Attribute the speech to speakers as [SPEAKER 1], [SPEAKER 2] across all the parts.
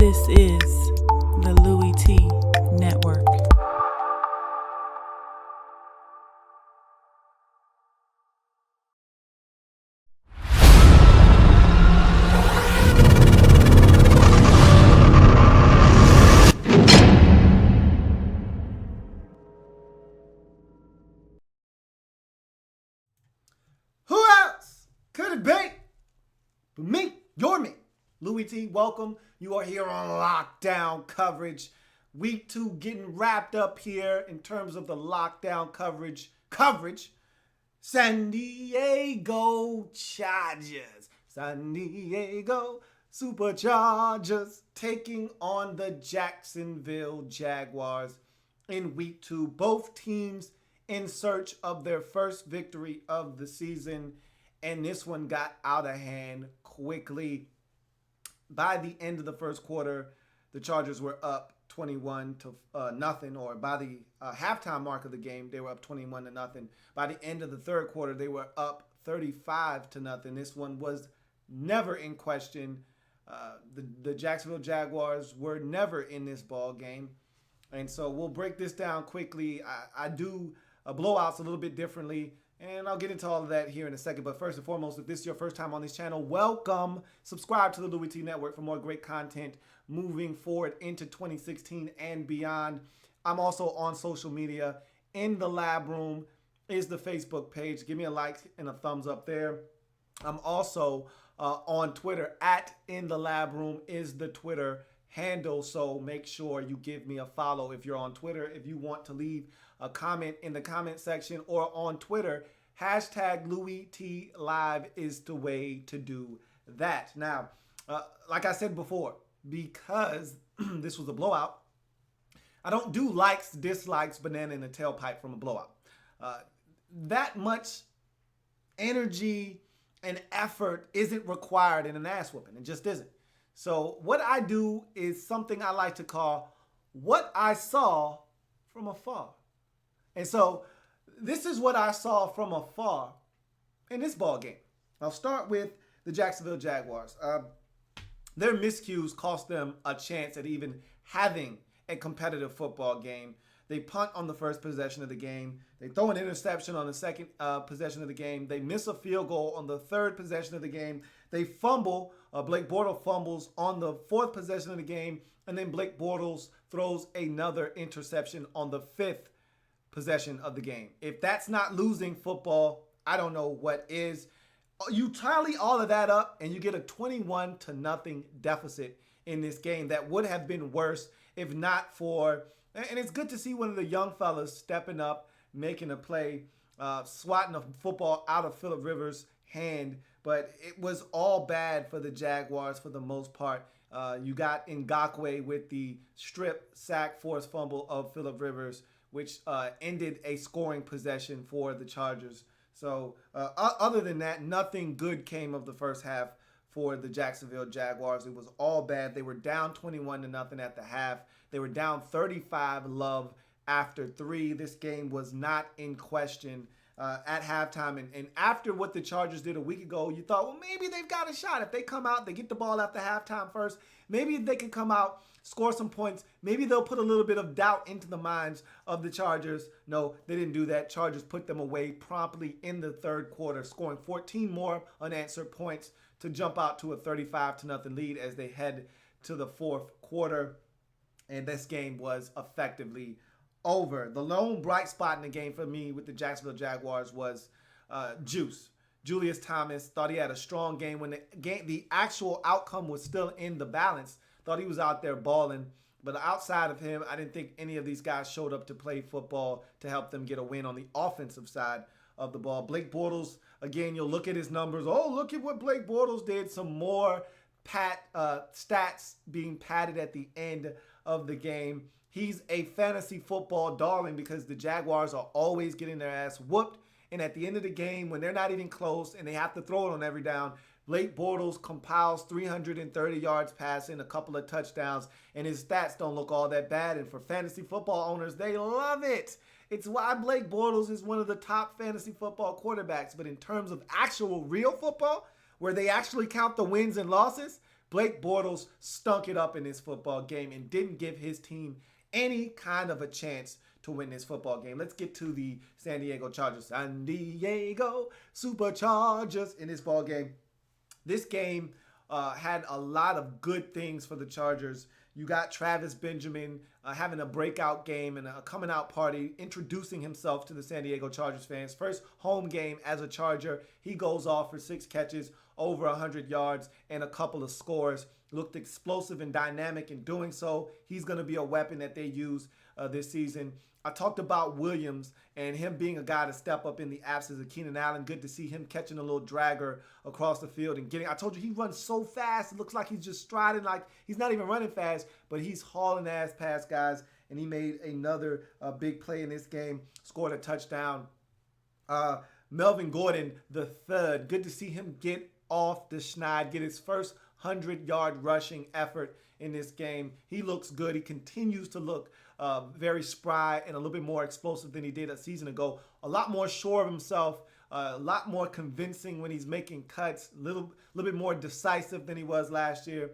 [SPEAKER 1] This is the Louie Tee Network.
[SPEAKER 2] Who else could it be but me, your me, Louie T? Welcome. You are here on lockdown coverage. Week 2 getting wrapped up here in terms of the lockdown coverage. San Diego Chargers. San Diego Superchargers taking on the Jacksonville Jaguars in week 2. Both teams in search of their first victory of the season, and this one got out of hand quickly. By the end of the first quarter, the Chargers were up 21 to nothing, or by the halftime mark of the game, they were up 21 to nothing. By the end of the third quarter, they were up 35 to nothing. This one was never in question. The Jacksonville Jaguars were never in this ball game. And so we'll break this down quickly. I do blowouts a little bit differently, and I'll get into all of that here in a second. But first and foremost, if this is your first time on this channel, welcome. Subscribe to the Louie Tee Network for more great content moving forward into 2016 and beyond. I'm also on social media. In the Lab Room is the Facebook page. Give me a like and a thumbs up there. I'm also on Twitter. At In the Lab Room is the Twitter handle, so make sure you give me a follow if you're on Twitter. If you want to leave a comment in the comment section or on Twitter, hashtag Louie T Live is the way to do that. Now, like I said before, because this was a blowout, I don't do likes, dislikes, banana in the tailpipe from a blowout. That much energy and effort isn't required in an ass whooping. It just isn't. So what I do is something I like to call what I saw from afar. And so this is what I saw from afar in this ball game. I'll start with the Jacksonville Jaguars. Their miscues cost them a chance at even having a competitive football game. They punt on the first possession of the game. They throw an interception on the second possession of the game. They miss a field goal on the third possession of the game. They fumble. Blake Bortles fumbles on the fourth possession of the game. And then Blake Bortles throws another interception on the fifth possession of the game. If that's not losing football, I don't know what is. You tally all of that up and you get a 21 to nothing deficit in this game that would have been worse if not for, and it's good to see one of the young fellas stepping up, making a play, swatting a football out of Phillip Rivers' hand, but it was all bad for the Jaguars for the most part. You got Ngakoue with the strip sack forced fumble of Phillip Rivers, which ended a scoring possession for the Chargers. So other than that, nothing good came of the first half for the Jacksonville Jaguars. It was all bad. They were down 21 to nothing at the half. They were down 35-0 after 3. This game was not in question at halftime. And after what the Chargers did a week ago, you thought, well, maybe they've got a shot. If they come out, they get the ball after halftime first, maybe they can come out, score some points. Maybe they'll put a little bit of doubt into the minds of the Chargers. No, they didn't do that. Chargers put them away promptly in the third quarter, scoring 14 more unanswered points to jump out to a 35 to nothing lead as they head to the fourth quarter. And this game was effectively over. The lone bright spot in the game for me with the Jacksonville Jaguars was Juice. Julius Thomas thought he had a strong game when the actual outcome was still in the balance. Thought he was out there balling. But outside of him, I didn't think any of these guys showed up to play football to help them get a win on the offensive side of the ball. Blake Bortles, again, you'll look at his numbers. Oh, look at what Blake Bortles did. Some more stats being padded at the end of the game. He's a fantasy football darling because the Jaguars are always getting their ass whooped. And at the end of the game, when they're not even close and they have to throw it on every down, Blake Bortles compiles 330 yards passing, a couple of touchdowns, and his stats don't look all that bad. And for fantasy football owners, they love it. It's why Blake Bortles is one of the top fantasy football quarterbacks. But in terms of actual real football, where they actually count the wins and losses, Blake Bortles stunk it up in this football game and didn't give his team any kind of a chance to win this football game. Let's get to the San Diego Chargers. San Diego Superchargers in this ball game. This game had a lot of good things for the Chargers. You got Travis Benjamin having a breakout game and a coming out party, introducing himself to the San Diego Chargers fans. First home game as a Charger. He goes off for 6 catches, over 100 yards, and a couple of scores. Looked explosive and dynamic in doing so. He's going to be a weapon that they use this season. I talked about Williams and him being a guy to step up in the absence of Keenan Allen. Good to see him catching a little dragger across the field and getting. I told you he runs so fast. It looks like he's just striding, like he's not even running fast, but he's hauling ass past guys. And he made another big play in this game, scored a touchdown. Melvin Gordon, the third. Good to see him get off the schneid, get his first 100-yard rushing effort in this game. He looks good. He continues to look very spry and a little bit more explosive than he did a season ago. A lot more sure of himself, a lot more convincing when he's making cuts, a little bit more decisive than he was last year.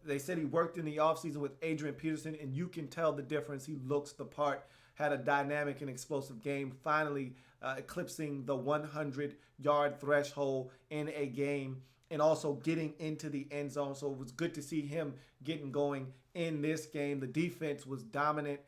[SPEAKER 2] They said he worked in the offseason with Adrian Peterson, and you can tell the difference. He looks the part, had a dynamic and explosive game, finally eclipsing the 100-yard threshold in a game and also getting into the end zone. So it was good to see him getting going in this game. The defense was dominant.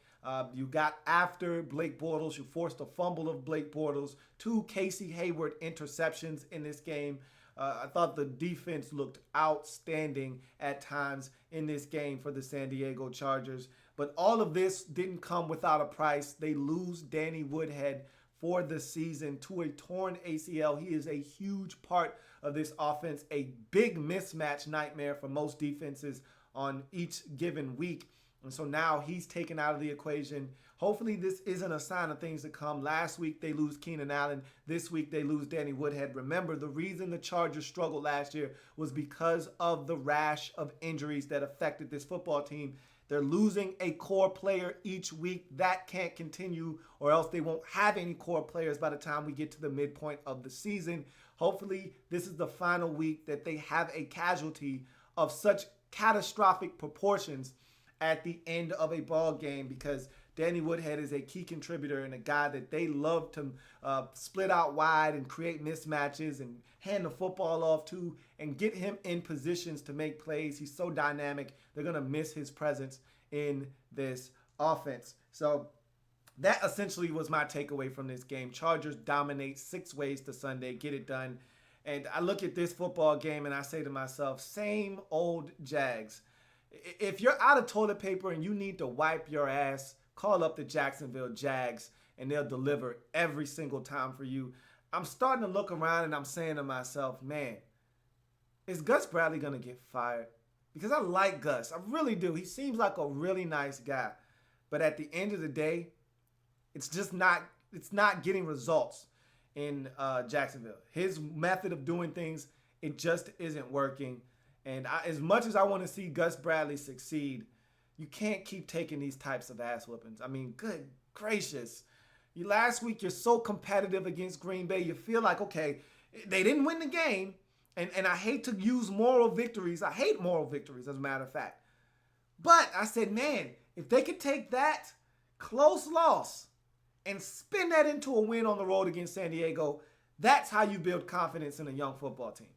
[SPEAKER 2] You got after Blake Bortles. You forced a fumble of Blake Bortles, 2 Casey Hayward interceptions in this game. I thought the defense looked outstanding at times in this game for the San Diego Chargers. But all of this didn't come without a price. They lose Danny Woodhead for the season to a torn ACL. He is a huge part of this offense, a big mismatch nightmare for most defenses on each given week. And so now he's taken out of the equation. Hopefully this isn't a sign of things to come. Last week they lose Keenan Allen. This week they lose Danny Woodhead. Remember, the reason the Chargers struggled last year was because of the rash of injuries that affected this football team. They're losing a core player each week. That can't continue, or else they won't have any core players by the time we get to the midpoint of the season. Hopefully this is the final week that they have a casualty of such catastrophic proportions at the end of a ball game, because Danny Woodhead is a key contributor and a guy that they love to split out wide and create mismatches and hand the football off to and get him in positions to make plays. He's so dynamic. They're going to miss his presence in this offense. So that essentially was my takeaway from this game. Chargers dominate 6 ways to Sunday, get it done. And I look at this football game and I say to myself, same old Jags. If you're out of toilet paper and you need to wipe your ass, call up the Jacksonville Jags and they'll deliver every single time for you. I'm starting to look around and I'm saying to myself, man, is Gus Bradley going to get fired? Because I like Gus. I really do. He seems like a really nice guy. But at the end of the day, it's not getting results in Jacksonville. His method of doing things, it just isn't working. And as much as I want to see Gus Bradley succeed, you can't keep taking these types of ass whoopings. I mean, good gracious. Last week, you're so competitive against Green Bay. You feel like, okay, they didn't win the game. And I hate to use moral victories. I hate moral victories, as a matter of fact. But I said, man, if they could take that close loss and spin that into a win on the road against San Diego, that's how you build confidence in a young football team.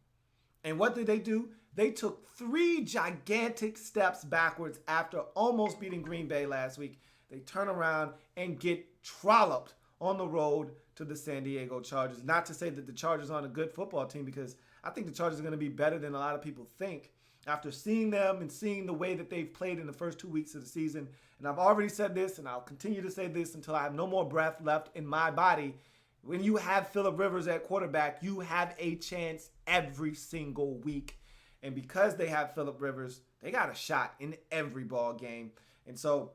[SPEAKER 2] And what did they do? They took 3 gigantic steps backwards after almost beating Green Bay last week. They turn around and get trolloped on the road to the San Diego Chargers. Not to say that the Chargers aren't a good football team, because I think the Chargers are going to be better than a lot of people think after seeing them and seeing the way that they've played in the first 2 weeks of the season. And I've already said this, and I'll continue to say this until I have no more breath left in my body. When you have Phillip Rivers at quarterback, you have a chance every single week. And because they have Phillip Rivers, they got a shot in every ball game. And so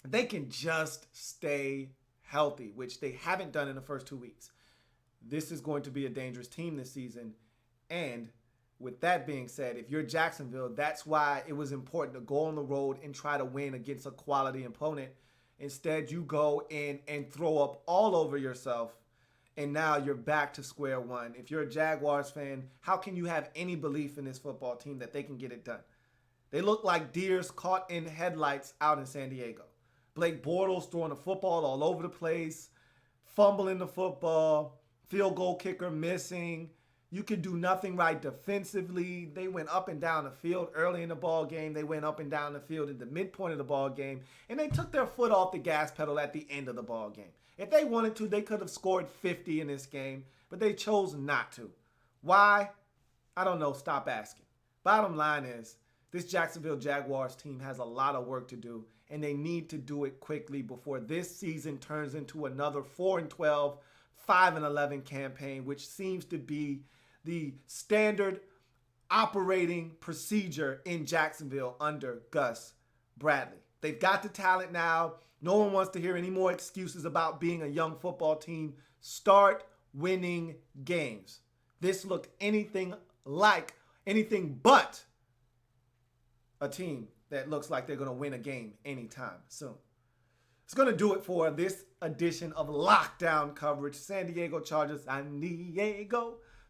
[SPEAKER 2] they can just stay healthy, which they haven't done in the first 2 weeks. This is going to be a dangerous team this season. And with that being said, if you're Jacksonville, that's why it was important to go on the road and try to win against a quality opponent. Instead, you go in and throw up all over yourself and now you're back to square one. If you're a Jaguars fan, how can you have any belief in this football team that they can get it done? They look like deers caught in headlights out in San Diego. Blake Bortles throwing the football all over the place, fumbling the football, field goal kicker missing. You can do nothing right defensively. They went up and down the field early in the ball game. They went up and down the field at the midpoint of the ball game. And they took their foot off the gas pedal at the end of the ball game. If they wanted to, they could have scored 50 in this game, but they chose not to. Why? I don't know. Stop asking. Bottom line is, this Jacksonville Jaguars team has a lot of work to do, and they need to do it quickly before this season turns into another 4-12, 5-11 campaign, which seems to be the standard operating procedure in Jacksonville under Gus Bradley. They've got the talent now. No one wants to hear any more excuses about being a young football team. Start winning games. This looked anything but a team that looks like they're going to win a game anytime soon. It's going to do it for this edition of Lockdown Coverage. San Diego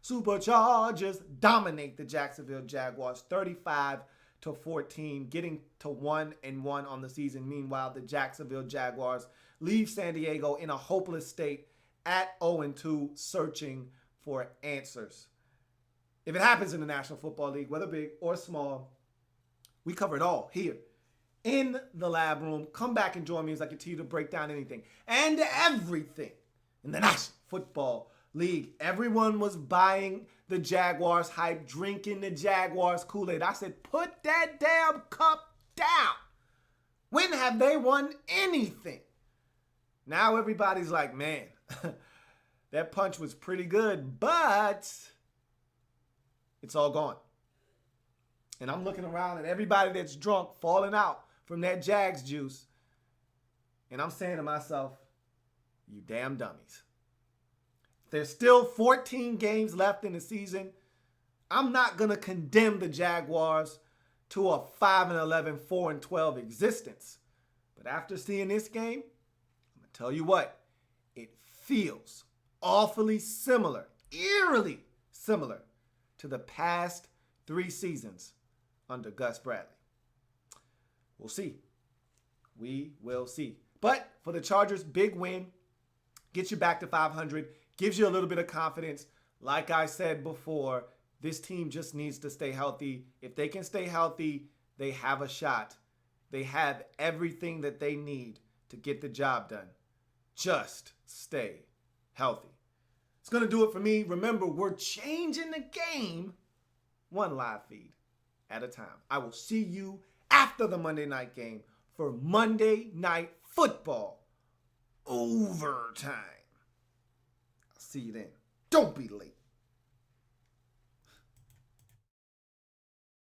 [SPEAKER 2] Superchargers dominate the Jacksonville Jaguars 35-14, getting to 1-1 on the season. Meanwhile, the Jacksonville Jaguars leave San Diego in a hopeless state at 0-2, searching for answers. If it happens in the National Football League, whether big or small, we cover it all here in the lab room. Come back and join me as I continue to break down anything and everything in the National Football League. Everyone was buying the Jaguars hype, drinking the Jaguars Kool-Aid. I said, put that damn cup down. When have they won anything? Now everybody's like, man, that punch was pretty good, but it's all gone. And I'm looking around at everybody that's drunk, falling out from that Jags juice. And I'm saying to myself, you damn dummies. There's still 14 games left in the season. I'm not going to condemn the Jaguars to a 5-11, 4-12 existence. But after seeing this game, I'm going to tell you what, it feels awfully similar, eerily similar to the past 3 seasons under Gus Bradley. We'll see. We will see. But for the Chargers, big win. Gets you back to 500. Gives you a little bit of confidence. Like I said before, this team just needs to stay healthy. If they can stay healthy, they have a shot. They have everything that they need to get the job done. Just stay healthy. It's going to do it for me. Remember, we're changing the game one live feed at a time. I will see you after the Monday night game for Monday Night Football overtime. I'll see you then. Don't be late.